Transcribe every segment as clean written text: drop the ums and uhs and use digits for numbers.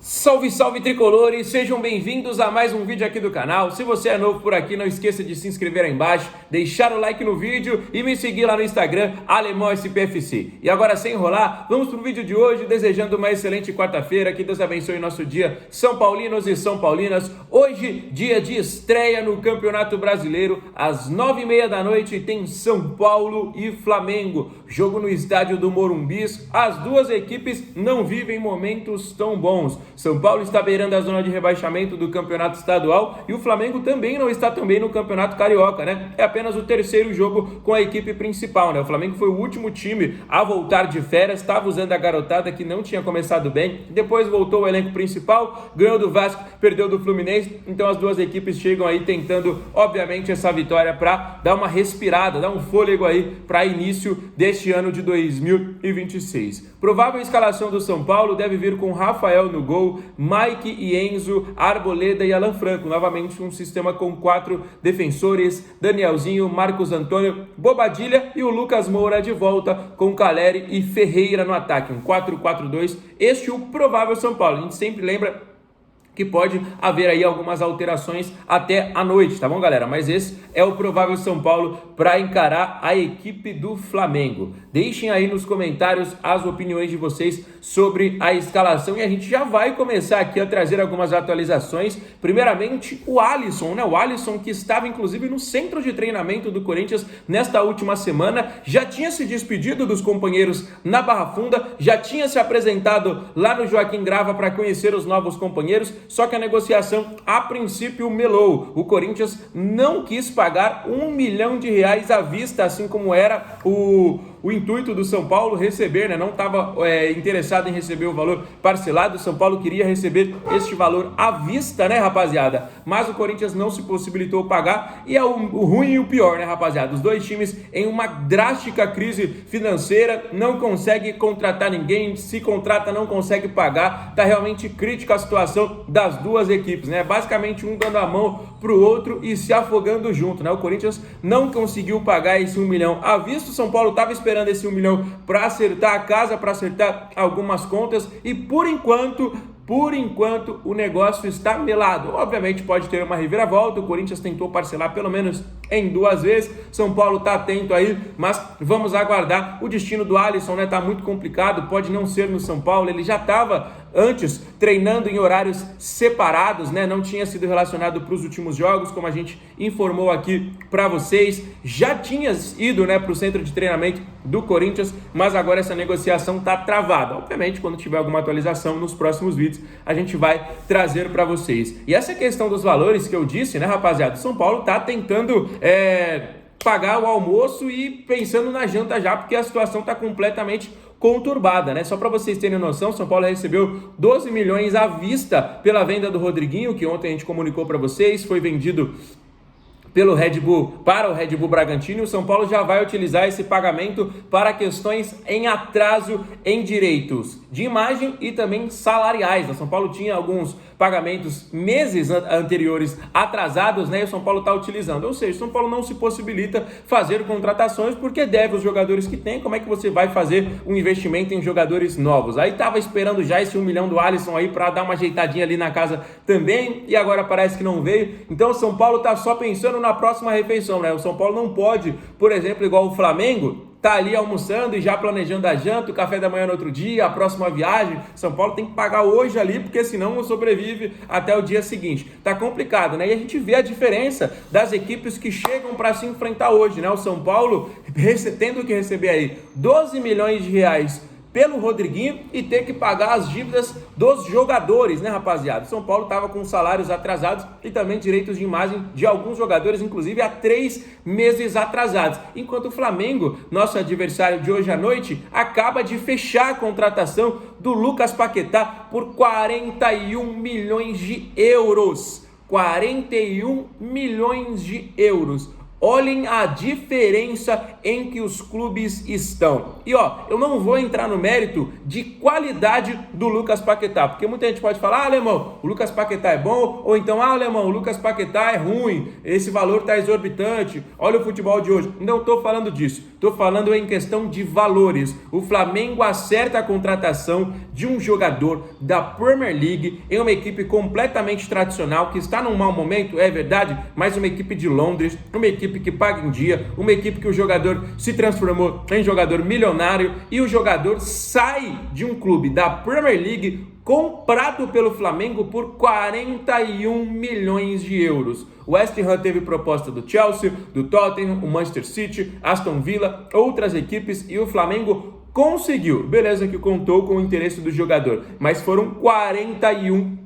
Salve, salve tricolores, sejam bem-vindos a mais um vídeo aqui do canal. Se você é novo por aqui, não esqueça de se inscrever aí embaixo, deixar o like no vídeo e me seguir lá no Instagram, AlemãoSPFC. E agora, sem enrolar, vamos pro vídeo de hoje, desejando uma excelente quarta-feira, que Deus abençoe nosso dia, São Paulinos e São Paulinas. Hoje, dia de estreia no Campeonato Brasileiro, às 9h30 da noite, tem São Paulo e Flamengo. Jogo no estádio do Morumbi. As duas equipes não vivem momentos tão bons. São Paulo está beirando a zona de rebaixamento do campeonato estadual e o Flamengo também não está tão bem no campeonato carioca, né? É apenas o terceiro jogo com a equipe principal, né? O Flamengo foi o último time a voltar de férias, estava usando a garotada que não tinha começado bem, depois voltou ao elenco principal, ganhou do Vasco, perdeu do Fluminense, então as duas equipes chegam aí tentando, obviamente, essa vitória para dar uma respirada, dar um fôlego aí para início deste ano de 2026. Provável escalação do São Paulo deve vir com Rafael no gol, Mike e Enzo, Arboleda e Alan Franco. Novamente um sistema com 4 defensores, Danielzinho, Marcos Antônio, Bobadilha e o Lucas Moura de volta com Caleri e Ferreira no ataque. Um 4-4-2, este é o provável São Paulo. A gente sempre lembra que pode haver aí algumas alterações até a noite, tá bom, galera? Mas esse é o provável São Paulo para encarar a equipe do Flamengo. Deixem aí nos comentários as opiniões de vocês sobre a escalação e a gente já vai começar aqui a trazer algumas atualizações. Primeiramente, o Alisson, né? O Alisson, que estava inclusive no centro de treinamento do Corinthians nesta última semana, já tinha se despedido dos companheiros na Barra Funda, já tinha se apresentado lá no Joaquim Grava para conhecer os novos companheiros. Só que a negociação, a princípio, melou. O Corinthians não quis pagar R$1 milhão à vista, assim como era o intuito do São Paulo receber, né? Não estava interessado em receber o valor parcelado. O São Paulo queria receber este valor à vista, né, rapaziada? Mas o Corinthians não se possibilitou pagar e é o ruim e o pior, né, rapaziada? Os dois times em uma drástica crise financeira, não consegue contratar ninguém, se contrata não consegue pagar, tá realmente crítica a situação das duas equipes, né? Basicamente um dando a mão pro outro e se afogando junto, né? O Corinthians não conseguiu pagar esse 1 milhão à vista, o São Paulo estava esperando esse 1 milhão para acertar a casa, para acertar algumas contas e por enquanto o negócio está melado. Obviamente pode ter uma reviravolta, o Corinthians tentou parcelar pelo menos em 2 vezes, São Paulo está atento aí, mas vamos aguardar. O destino do Alisson, né, tá muito complicado, pode não ser no São Paulo, ele já estava antes treinando em horários separados, né, não tinha sido relacionado para os últimos jogos, como a gente informou aqui para vocês, já tinha ido, né, para o centro de treinamento do Corinthians, mas agora essa negociação está travada. Obviamente, quando tiver alguma atualização nos próximos vídeos, a gente vai trazer para vocês. E essa questão dos valores que eu disse, né, rapaziada, o São Paulo está tentando pagar o almoço e pensando na janta já, porque a situação está completamente conturbada, né? Só para vocês terem noção, São Paulo recebeu 12 milhões à vista pela venda do Rodriguinho, que ontem a gente comunicou para vocês, foi vendido pelo Red Bull para o Red Bull Bragantino. O São Paulo já vai utilizar esse pagamento para questões em atraso em direitos de imagem e também salariais. O São Paulo tinha alguns pagamentos meses anteriores atrasados, né? E o São Paulo está utilizando. Ou seja, o São Paulo não se possibilita fazer contratações porque deve os jogadores que tem. Como é que você vai fazer um investimento em jogadores novos? Aí estava esperando já esse 1 milhão do Alisson aí para dar uma ajeitadinha ali na casa também e agora parece que não veio. Então o São Paulo está só pensando na próxima refeição, né? O São Paulo não pode, por exemplo, igual o Flamengo, tá ali almoçando e já planejando a janta, o café da manhã no outro dia, a próxima viagem. São Paulo tem que pagar hoje ali, porque senão não sobrevive até o dia seguinte. Tá complicado, né? E a gente vê a diferença das equipes que chegam para se enfrentar hoje, né? O São Paulo tendo que receber aí 12 milhões de reais pelo Rodriguinho e ter que pagar as dívidas dos jogadores, né, rapaziada? São Paulo estava com salários atrasados e também direitos de imagem de alguns jogadores, inclusive há 3 meses atrasados. Enquanto o Flamengo, nosso adversário de hoje à noite, acaba de fechar a contratação do Lucas Paquetá por 41 milhões de euros. 41 milhões de euros. Olhem a diferença em que os clubes estão. E eu não vou entrar no mérito de qualidade do Lucas Paquetá, porque muita gente pode falar, alemão, o Lucas Paquetá é bom, ou então, alemão, o Lucas Paquetá é ruim, esse valor está exorbitante, olha o futebol de hoje. Não estou falando disso, estou falando em questão de valores. O Flamengo acerta a contratação de um jogador da Premier League em uma equipe completamente tradicional, que está num mau momento, é verdade, mas uma equipe de Londres, uma equipe que paga em dia, uma equipe que o jogador se transformou em jogador milionário, e o jogador sai de um clube da Premier League comprado pelo Flamengo por 41 milhões de euros. O West Ham teve proposta do Chelsea, do Tottenham, o Manchester City, Aston Villa, outras equipes, e o Flamengo conseguiu. Beleza que contou com o interesse do jogador, mas foram 41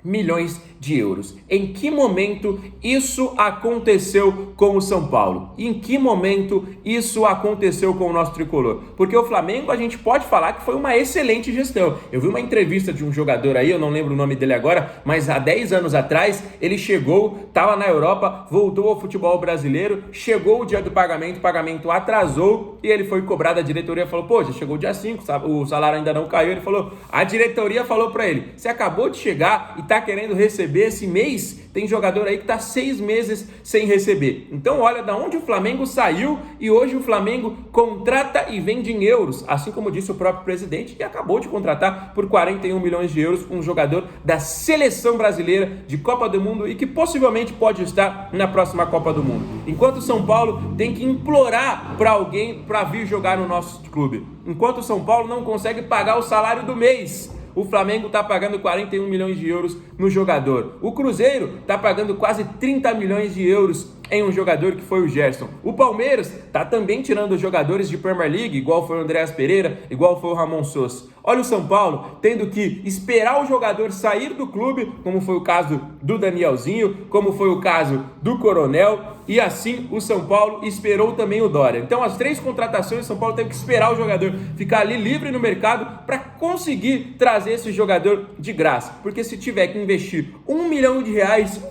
milhões de euros. Em que momento isso aconteceu com o São Paulo? Em que momento isso aconteceu com o nosso tricolor? Porque o Flamengo, a gente pode falar que foi uma excelente gestão. Eu vi uma entrevista de um jogador aí, eu não lembro o nome dele agora, mas há 10 anos atrás ele chegou, estava na Europa, voltou ao futebol brasileiro, chegou o dia do pagamento, o pagamento atrasou e ele foi cobrado. A diretoria falou, pô, já chegou o dia 5, o salário ainda não caiu. Ele falou, a diretoria falou para ele, você acabou de chegar e tá querendo receber esse mês? Tem jogador aí que tá 6 meses sem receber. Então olha da onde o Flamengo saiu, e hoje o Flamengo contrata e vende em euros, assim como disse o próprio presidente, que acabou de contratar por 41 milhões de euros um jogador da seleção brasileira de Copa do Mundo e que possivelmente pode estar na próxima Copa do Mundo. Enquanto o São Paulo tem que implorar para alguém para vir jogar no nosso clube. Enquanto o São Paulo não consegue pagar o salário do mês, o Flamengo está pagando 41 milhões de euros no jogador. O Cruzeiro está pagando quase 30 milhões de euros em um jogador que foi o Gerson. O Palmeiras está também tirando jogadores de Premier League, igual foi o Andréas Pereira, igual foi o Ramon Sos. Olha o São Paulo tendo que esperar o jogador sair do clube, como foi o caso do Danielzinho, como foi o caso do Coronel, e assim o São Paulo esperou também o Dória. Então as 3 contratações, o São Paulo teve que esperar o jogador ficar ali livre no mercado para conseguir trazer esse jogador de graça. Porque se tiver que investir R$1 milhão,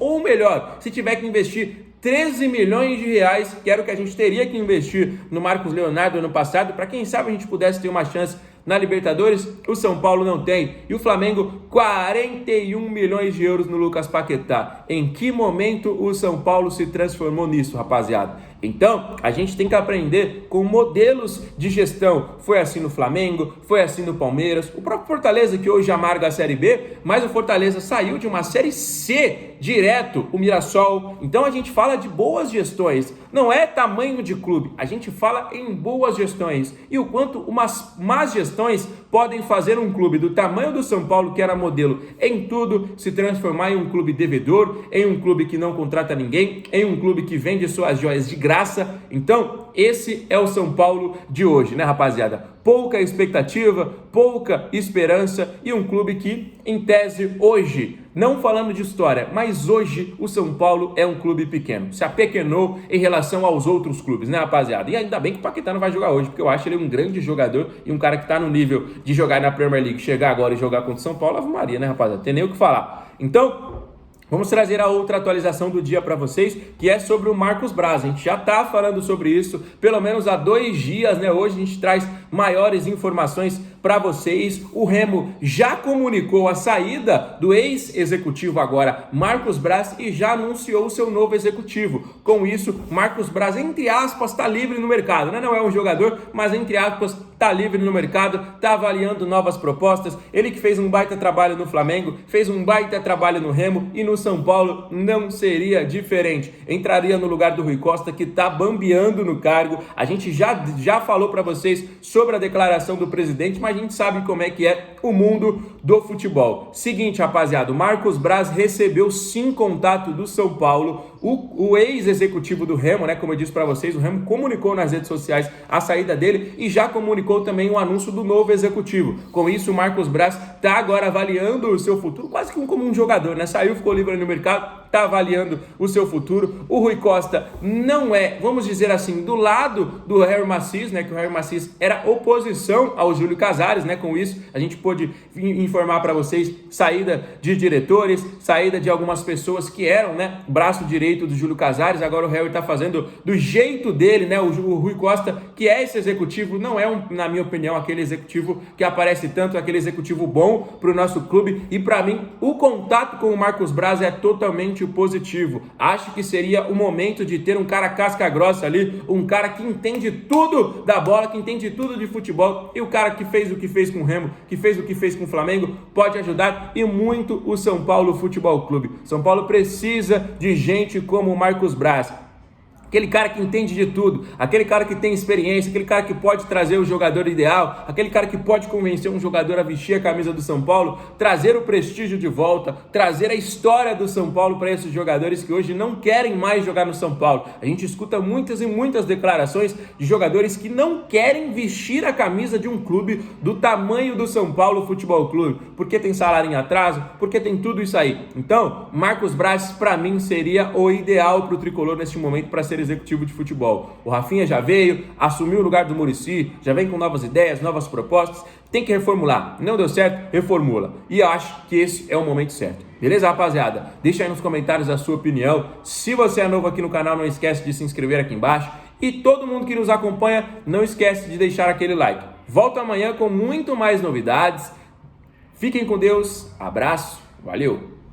ou melhor, se tiver que investir 13 milhões de reais, que era o que a gente teria que investir no Marcos Leonardo ano passado, para quem sabe a gente pudesse ter uma chance na Libertadores, o São Paulo não tem. E o Flamengo, 41 milhões de euros no Lucas Paquetá. Em que momento o São Paulo se transformou nisso, rapaziada? Então, a gente tem que aprender com modelos de gestão. Foi assim no Flamengo, foi assim no Palmeiras, o próprio Fortaleza, que hoje amarga a Série B, mas o Fortaleza saiu de uma Série C direto, o Mirassol. Então a gente fala de boas gestões, não é tamanho de clube, a gente fala em boas gestões e o quanto umas más gestões podem fazer um clube do tamanho do São Paulo, que era modelo em tudo, se transformar em um clube devedor, em um clube que não contrata ninguém, em um clube que vende suas joias de graça. Então esse é o São Paulo de hoje, né, rapaziada? Pouca expectativa, pouca esperança, e um clube que, em tese, hoje, não falando de história, mas hoje o São Paulo é um clube pequeno, se apequenou em relação aos outros clubes, né, rapaziada? E ainda bem que o Paquetá não vai jogar hoje, porque eu acho ele um grande jogador e um cara que tá no nível de jogar na Premier League, chegar agora e jogar contra o São Paulo, Ave Maria, né, rapaziada? Tem nem o que falar. Então, vamos trazer a outra atualização do dia para vocês, que é sobre o Marcos Braz. A gente já está falando sobre isso pelo menos há 2 dias, né? Hoje a gente traz maiores informações para vocês. O Remo já comunicou a saída do ex-executivo agora, Marcos Braz, e já anunciou o seu novo executivo. Com isso, Marcos Braz, entre aspas, está livre no mercado, né? Não é um jogador, mas entre aspas, está livre no mercado, está avaliando novas propostas. Ele que fez um baita trabalho no Flamengo, fez um baita trabalho no Remo, e no São Paulo não seria diferente. Entraria no lugar do Rui Costa, que está bambeando no cargo. A gente já falou para vocês sobre a declaração do presidente, mas a gente sabe como é que é o mundo do futebol. Seguinte, rapaziada, o Marcos Braz recebeu sim contato do São Paulo. O ex-executivo do Remo, né, como eu disse para vocês, o Remo comunicou nas redes sociais a saída dele e já comunicou também o anúncio do novo executivo. Com isso, o Marcos Braz está agora avaliando o seu futuro, quase que como um jogador, né? Saiu, ficou livre no mercado, está avaliando o seu futuro. O Rui Costa não é, vamos dizer assim, do lado do Harry Macis, né? Que o Harry Macis era oposição ao Júlio Casares, né? Com isso, a gente pôde informar para vocês saída de diretores, saída de algumas pessoas que eram, né, braço direito jeito do Júlio Casares, agora o Harry está fazendo do jeito dele, né? O Rui Costa, que é esse executivo, não é, na minha opinião, aquele executivo que aparece tanto, aquele executivo bom para o nosso clube. E para mim, o contato com o Marcos Braz é totalmente positivo. Acho que seria o momento de ter um cara casca grossa ali, um cara que entende tudo da bola, que entende tudo de futebol, e o cara que fez o que fez com o Remo, que fez o que fez com o Flamengo, pode ajudar e muito o São Paulo Futebol Clube. São Paulo precisa de gente como o Marcos Braz. Aquele cara que entende de tudo, aquele cara que tem experiência, aquele cara que pode trazer o jogador ideal, aquele cara que pode convencer um jogador a vestir a camisa do São Paulo, trazer o prestígio de volta, trazer a história do São Paulo para esses jogadores que hoje não querem mais jogar no São Paulo. A gente escuta muitas e muitas declarações de jogadores que não querem vestir a camisa de um clube do tamanho do São Paulo Futebol Clube, porque tem salário em atraso, porque tem tudo isso aí. Então, Marcos Braz, para mim, seria o ideal para o Tricolor neste momento para ser executivo de futebol. O Rafinha já veio, assumiu o lugar do Muricy, já vem com novas ideias, novas propostas, tem que reformular. Não deu certo? Reformula. E eu acho que esse é o momento certo. Beleza, rapaziada? Deixa aí nos comentários a sua opinião. Se você é novo aqui no canal, não esquece de se inscrever aqui embaixo. E todo mundo que nos acompanha, não esquece de deixar aquele like. Volto amanhã com muito mais novidades. Fiquem com Deus. Abraço. Valeu!